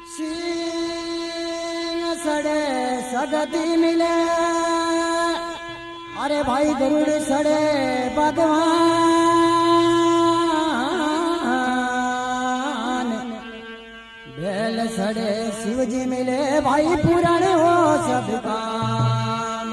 सिंह सड़े सगती मिले, अरे भाई गरुड़ सड़े भगवान, बेल सड़े शिवजी मिले, भाई पुराण हो सब काम।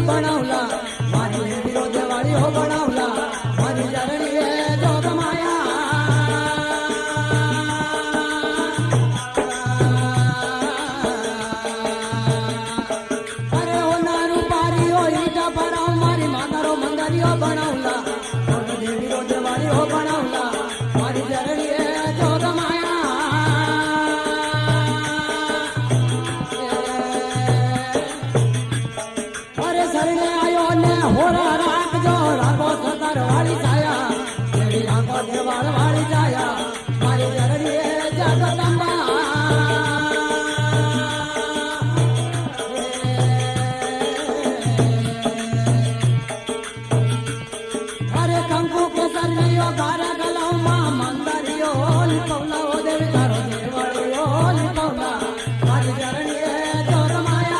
बनावला मारी वीरो देवाड़ी हो बनावला मारी जरणी जोग माया। अरे ओ नारू पारी हो ईटा बनाव मारी मातारो मंदरियो बनावला वीरो देवाड़ी हो बनावला मारी जरणी जोग माया। होरा राख जो रागो सतर वाली छाया तेरी आंखों देवाल वाली छाया मारी जरनी जगदम्बा। अरे कंकु के सरियो गारा गलाऊ मां मंदरियो लिपौला ओ देवी तारो देवड़ियो लिपौला मारी जरनी जोग माया।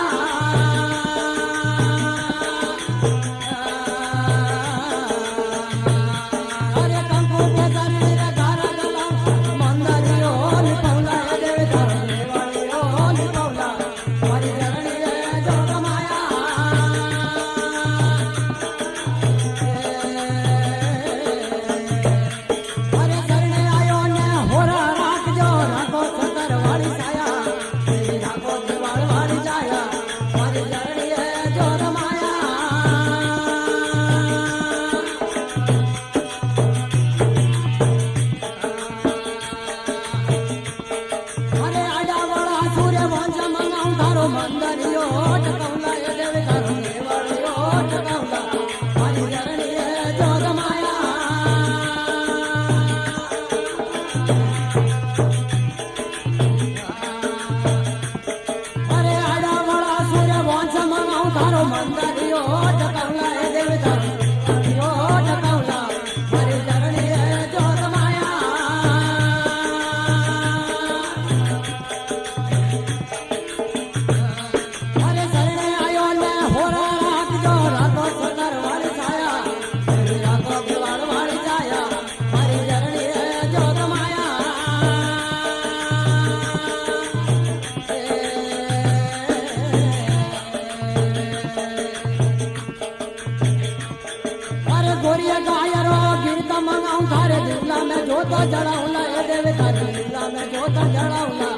जोता जड़ाऊला ए देवी तारी लीला में जोता जड़ाऊला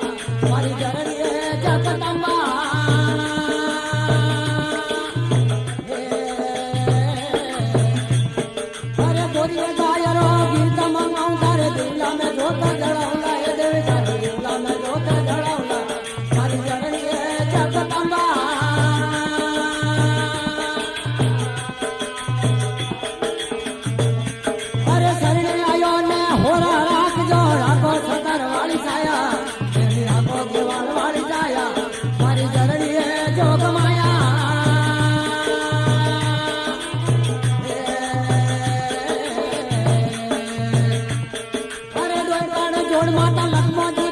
मारी जरनी जगदम्बा। अरे गोरिया गायरो गीत मंगाऊं तारे लीला में जोता जड़ाऊला ए देवी तारी लीला में जोता जड़ाऊला मारी जरनी जगदम्बा। अरे सरने आयो ने होरा राख जो राखो सतर वाली छाया तेरी आंखों देवाल वाली छाया मारी जरनी जोग माया। गोड माता लक्ष्मण